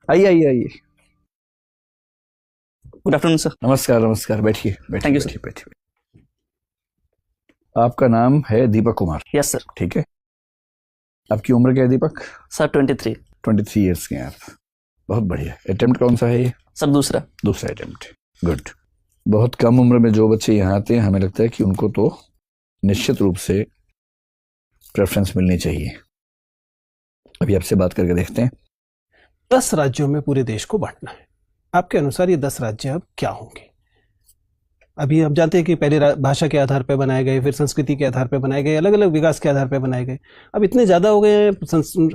आइए आइए आइए। Good afternoon sir. नमस्कार नमस्कार, बैठिए बैठिए। Thank you, sir. बैठिए बैठिए। आपका नाम है दीपक कुमार? Yes sir. ठीक है। आपकी उम्र क्या है दीपक? सर 23। 23 ईयर्स के हैं आप। बहुत बढ़िया। अटेम्प्ट कौन सा है ये? सर दूसरा। दूसरा अटेम्प्ट। गुड। बहुत कम उम्र में जो बच्चे यहाँ आते हैं, हमें लगता है कि उनको तो निश्चित रूप से प्रेफरेंस मिलनी चाहिए। अभी आपसे बात करके देखते हैं। 10 राज्यों में पूरे देश को बांटना है। आपके अनुसार ये 10 राज्य अब क्या होंगे? अभी हम जानते हैं कि पहले भाषा के आधार पर बनाए गए, फिर संस्कृति के आधार पर बनाए गए, अलग अलग विकास के आधार पर बनाए गए। अब इतने ज़्यादा हो गए हैं,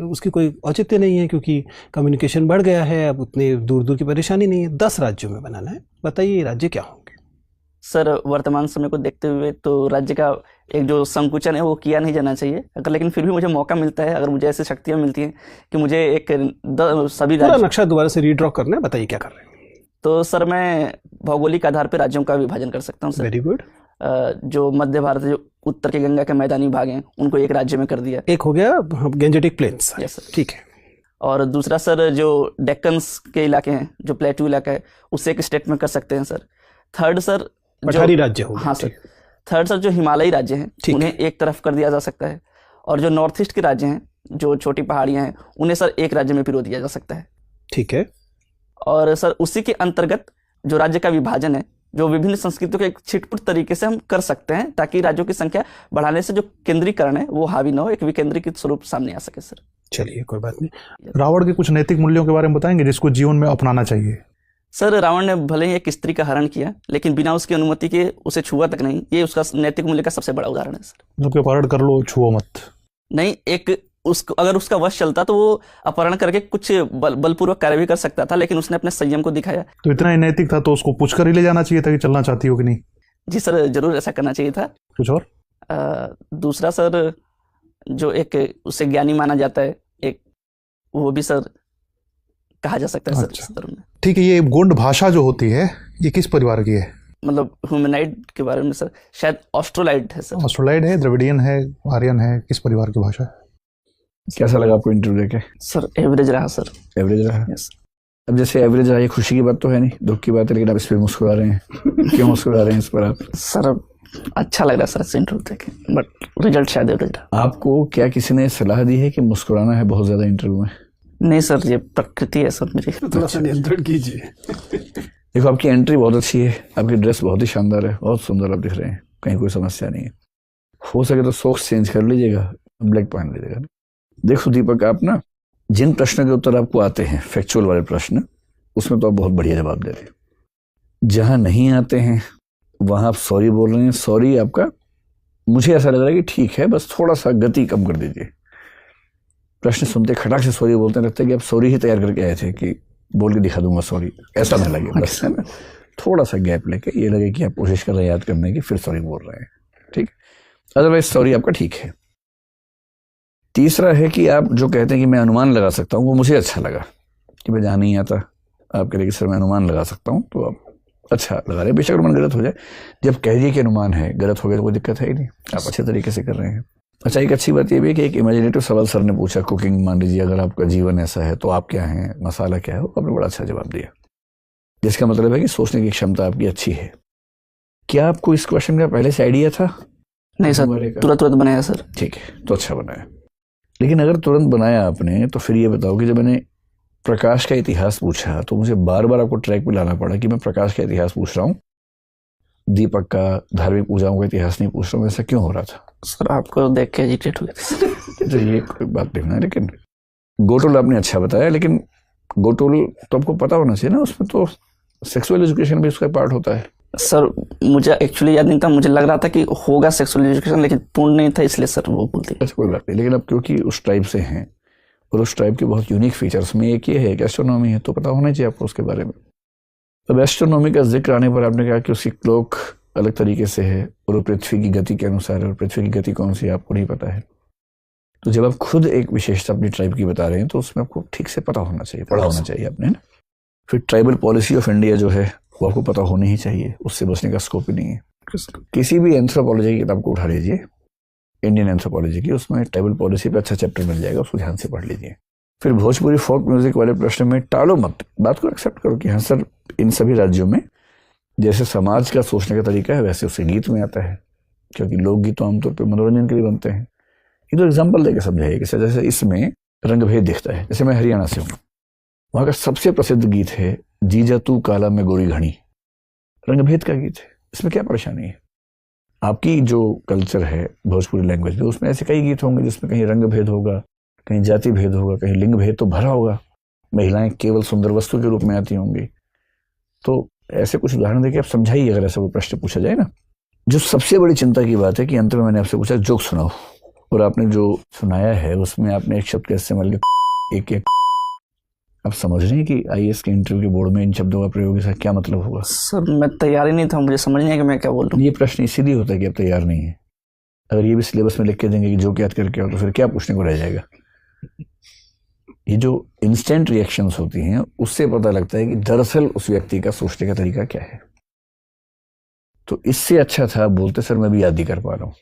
उसकी कोई औचित्य नहीं है क्योंकि कम्युनिकेशन बढ़ गया है। अब उतने दूर दूर की परेशानी नहीं है। 10 राज्यों में बनाना है। बताइए ये राज्य क्या होंगे? सर वर्तमान समय को देखते हुए तो राज्य का एक जो संकुचन है वो किया नहीं जाना चाहिए, अगर लेकिन फिर भी मुझे मौका मिलता है, अगर मुझे ऐसी शक्तियाँ मिलती हैं कि मुझे एक सभी पूरा राज्य, नक्शा दोबारा से रीड्रॉ करना है। बताइए क्या कर रहे हैं? तो सर मैं भौगोलिक आधार पर राज्यों का विभाजन कर सकता हूँ सर। Very good. जो मध्य भारत, जो उत्तर के गंगा के मैदानी भाग हैं, उनको एक राज्य में कर दिया। एक हो गया गैंजेटिक प्लेन्स। Yes sir. ठीक है। और दूसरा सर जो डेक्कन्स के इलाके हैं, जो प्लेट्यू इलाका है, उससे एक स्टेट में कर सकते हैं सर। थर्ड सर पठारी राज्य हो गया। हाँ सर। थर्ड सर जो हिमालयी राज्य हैं उन्हें एक तरफ कर दिया जा सकता है, और जो नॉर्थ ईस्ट के राज्य हैं, जो छोटी पहाड़ियां हैं, उन्हें सर एक राज्य में पिरो दिया जा सकता है। ठीक है। और सर उसी के अंतर्गत जो राज्य का विभाजन है, जो विभिन्न संस्कृतियों के एक छिटपुट तरीके से हम कर सकते हैं, ताकि राज्यों की संख्या बढ़ाने से जो केंद्रीकरण है वो हावी न हो, एक विकेंद्रीकृत स्वरूप सामने आ सके सर। चलिए कोई बात नहीं। रावण के कुछ नैतिक मूल्यों के बारे में बताएंगे जिसको जीवन में अपनाना चाहिए? सर रावण ने भले ही एक स्त्री का हरण किया, लेकिन बिना उसकी अनुमति के उसे छुआ तक नहीं। ये उसका नैतिक मूल्य का सबसे बड़ा उदाहरण है सर। उसके अपहरण कर लो, छुओ मत। नहीं, अगर उसका वश चलता तो वो अपहरण करके कुछ बलपूर्वक कार्य भी कर सकता था, लेकिन उसने अपने संयम को दिखाया। तो इतना ही नैतिक था तो उसको पूछ कर ही ले जाना चाहिए था कि चलना चाहती हो कि नहीं? जी सर, जरूर ऐसा करना चाहिए था। कुछ और? दूसरा सर जो एक उसे ज्ञानी माना जाता है, एक वो भी सर कहा जा सकता है सर। अच्छा। इस तरह में ठीक है। ये गोंड भाषा जो होती है ये किस परिवार की है? मतलब ह्यूमनाइड के बारे में सर, शायद ऑस्ट्रोलाइड है सर। ऑस्ट्रोलाइड है, द्रविडियन है, आर्यन है, किस परिवार की भाषा है? कैसा लगा आपको इंटरव्यू देके? सर एवरेज रहा सर। एवरेज रहा? यस। अब जैसे एवरेज रहा, ये खुशी की बात तो है नहीं, दुख की बात है, लेकिन आप इस पर मुस्कुरा रहे हैं। क्यों मुस्कुरा रहे हैं इस पर आप? सर अच्छा लग रहा है सर इस इंटरव्यू देखे, बट रिजल्ट शायद एवरेज रहा। आपको क्या किसी ने सलाह दी है कि मुस्कुराना है बहुत ज्यादा इंटरव्यू में? नहीं सर, ये प्रकृति है सर मेरी। थोड़ा सा नियंत्रण कीजिए। देखो आपकी एंट्री बहुत अच्छी है, आपकी ड्रेस बहुत ही शानदार है, बहुत सुंदर आप दिख रहे हैं, कहीं कोई समस्या नहीं है। हो सके तो सॉक्स चेंज कर लीजिएगा, ब्लैक पहन लीजिएगा। देखो दीपक, आप ना जिन प्रश्नों के उत्तर आपको आते हैं, फैक्चुअल वाले प्रश्न, उसमें तो आप बहुत बढ़िया जवाब दे रहे हैं। जहां नहीं आते हैं वहां आप सॉरी बोल रहे हैं। सॉरी आपका मुझे ऐसा लग रहा है कि ठीक है, बस थोड़ा सा गति कम कर दीजिए। प्रश्न सुनते खटाक से सॉरी बोलते हैं, लगता है कि आप सॉरी ही तैयार करके आए थे कि बोल के दिखा दूंगा सॉरी, ऐसा ना लगे। बस है ना, थोड़ा सा गैप लेके ये लगे कि आप कोशिश कर रहे हैं याद करने की, फिर सॉरी बोल रहे हैं। ठीक, अदरवाइज सॉरी आपका ठीक है। तीसरा है कि आप जो कहते हैं कि मैं अनुमान लगा सकता हूँ, वो मुझे अच्छा लगा कि मैं जहाँ नहीं आता आप कह रहे कि सर मैं अनुमान लगा सकता हूँ, तो आप अच्छा लगा रहे हैं। बेशक अनुमान गलत हो जाए, जब कह दिए कि अनुमान है, गलत हो गया तो कोई दिक्कत है ही नहीं, आप अच्छे तरीके से कर रहे हैं। अच्छा, एक अच्छी बात ये भी है कि एक इमेजिनेटिव सवाल सर ने पूछा, कुकिंग, मान लीजिए अगर आपका जीवन ऐसा है तो आप क्या हैं, मसाला क्या है, वो आपने बड़ा अच्छा जवाब दिया, जिसका मतलब है कि सोचने की क्षमता आपकी अच्छी है। क्या आपको इस क्वेश्चन का पहले से आइडिया था? नहीं सर, तुरंत बनाया सर। ठीक है, तो अच्छा बनाया। लेकिन अगर तुरंत बनाया आपने, तो फिर ये बताओ कि जब मैंने प्रकाश का इतिहास पूछा तो मुझे बार बार आपको ट्रैक पे लाना पड़ा कि मैं प्रकाश का इतिहास पूछ रहा हूँ, दीपक का धार्मिक पूजाओं का इतिहास नहीं पूछ रहा हूँ। ऐसा क्यों हो रहा था? सर आपको देख के एजिटेट हो गया था। तो ये कोई बात नहीं है, लेकिन गोटोल आपने अच्छा बताया, लेकिन गोटोल तो आपको पता होना चाहिए ना, उसमें तो सेक्सुअल एजुकेशन भी उसका पार्ट होता है। सर मुझे एक्चुअली याद नहीं था, मुझे लग रहा था कि होगा सेक्सुअल एजुकेशन, लेकिन पूर्ण नहीं था, इसलिए सर वो बोलते। अच्छा कोई बात नहीं, लेकिन अब क्योंकि उस टाइप से हैं और उस टाइप के बहुत यूनिक फीचर्स में एक ये है कि एस्ट्रोनॉमी है, तो पता होना चाहिए आपको उसके बारे में। अब एस्ट्रोनॉमी का जिक्र आने पर आपने कहा कि उसकी क्लॉक अलग तरीके से है और वो पृथ्वी की गति के अनुसार है, और पृथ्वी की गति कौन सी है आपको नहीं पता है। तो जब आप खुद एक विशेषता अपनी ट्राइब की बता रहे हैं तो उसमें आपको ठीक से पता होना चाहिए, पढ़ा होना चाहिए आपने ना। फिर ट्राइबल पॉलिसी ऑफ इंडिया जो है वो आपको पता होनी ही चाहिए, उससे बचने का स्कोप ही नहीं है। किसी भी एंथ्रोपोलॉजी की किताब को उठा लीजिए, इंडियन एंथ्रोपोलॉजी की, उसमें ट्राइबल पॉलिसी पे अच्छा चैप्टर मिल जाएगा, उसको ध्यान से पढ़ लीजिए। फिर भोजपुरी फोक म्यूजिक वाले प्रश्न में टालो मत, बात को एक्सेप्ट करो कि हाँ सर, इन सभी राज्यों में जैसे समाज का सोचने का तरीका है वैसे उससे गीत में आता है, क्योंकि लोकगीत तो आमतौर पर मनोरंजन के लिए बनते हैं। ये तो एग्जाम्पल देकर समझाइए कि जैसे इसमें रंगभेद दिखता है। जैसे मैं हरियाणा से हूँ, वहाँ का सबसे प्रसिद्ध गीत है जीजा तू काला में गोरी घनी, रंगभेद का गीत है। इसमें क्या परेशानी है? आपकी जो कल्चर है भोजपुरी लैंग्वेज में, उसमें ऐसे कई गीत होंगे जिसमें कहीं रंग भेद होगा, कहीं जाति भेद होगा, कहीं लिंग भेद तो भरा होगा, महिलाएं केवल सुंदर वस्तु के रूप में आती होंगी। तो ऐसे कुछ उदाहरण देके आप समझाइए अगर ऐसा कोई प्रश्न पूछा जाए ना। जो सबसे बड़ी चिंता की बात है कि अंत में मैंने आपसे पूछा जोक सुनाओ, और आपने जो सुनाया है उसमें आपने एक शब्द का इस्तेमाल किया, एक आप समझ रहे हैं कि आईएएस के इंटरव्यू के बोर्ड में इन शब्दों का प्रयोग ऐसा क्या मतलब होगा? सर मैं तैयार ही नहीं था, मुझे समझ नहीं आया कि मैं क्या बोल रहा हूँ। ये प्रश्न इसीलिए होता है कि आप तैयार नहीं है। अगर ये भी सिलेबस में लिख के देंगे कि जोक याद करके आओ, तो फिर क्या पूछने को रह जाएगा? ये जो इंस्टेंट रिएक्शंस होती हैं उससे पता लगता है कि दरअसल उस व्यक्ति का सोचने का तरीका क्या है। तो इससे अच्छा था बोलते सर मैं भी याद ही कर पा रहा हूँ।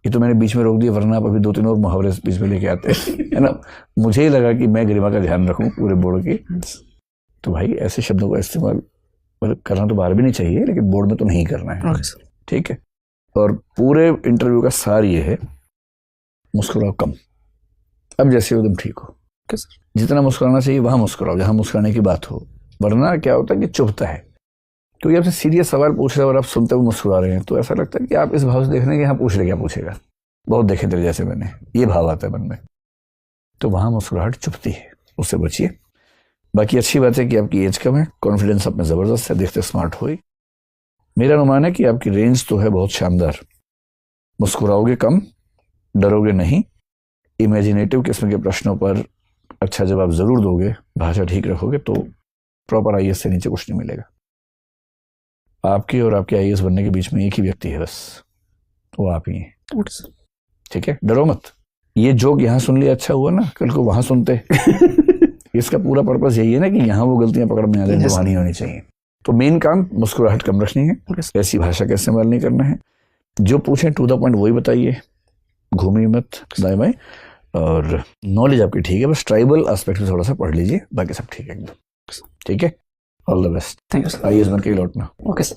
ये तो मैंने बीच में रोक दिया, वरना आप अभी 2-3 और मुहावरे बीच में लेके आते है ना। मुझे ही लगा कि मैं गरिमा का ध्यान रखूं पूरे बोर्ड की। तो भाई ऐसे शब्दों का इस्तेमाल मतलब करना तो बाहर भी नहीं चाहिए, लेकिन बोर्ड में तो नहीं करना है। ठीक है। और पूरे इंटरव्यू का सार ये है, मुस्कुराओ कम। अब जैसे एकदम ठीक हो, जितना मुस्कुराना चाहिए वहां मुस्कुराओ जहां मुस्कुराने की बात हो, वरना क्या होता है कि चुभता है। क्योंकि आपसे सीरियस सवाल पूछ रहे हैं और आप सुनते हुए मुस्कुरा रहे हैं, तो ऐसा लगता है कि आप इस भाव से देख रहे हैं कि हाँ पूछ ले क्या पूछेगा, बहुत देखे तेरे जैसे मैंने, ये भाव आता है मन में। तो वहां मुस्कुराहट चुभती है, उससे बचिए। बाकी अच्छी बात है कि आपकी एज कम है, कॉन्फिडेंस आप में जबरदस्त है, देखते स्मार्ट हो। मेरा अनुमान है कि आपकी रेंज तो है बहुत शानदार। मुस्कुराओगे कम, डरोगे नहीं, इमेजिनेटिव किस्म के प्रश्नों पर अच्छा जवाब जरूर दोगे, भाषा ठीक रखोगे, तो प्रॉपर आईएएस से नीचे कुछ नहीं मिलेगा। आपके और आपके आईएएस बनने के बीच में एक ही व्यक्ति है बस, वो आप ही हैं। ठीक है, डरो मत। ये जोक यहाँ सुन लिया अच्छा हुआ ना, कल को वहां सुनते इसका पूरा पर्पस यही है ना कि यहाँ वो गलतियां पकड़ में आ जाए जो वहां नहीं होनी चाहिए। तो मेन काम मुस्कुराहट कम रखनी है, ऐसी भाषा का इस्तेमाल नहीं करना है। जो पूछें टू द पॉइंट वही बताइए, घूमिए मत दाएं बाएं। और नॉलेज आपकी ठीक है, बस ट्राइबल एस्पेक्ट में थोड़ा सा पढ़ लीजिए, बाकी सब ठीक है एकदम। ठीक है, all the best. Thank you sir. IAS बन के लौटना। Okay sir.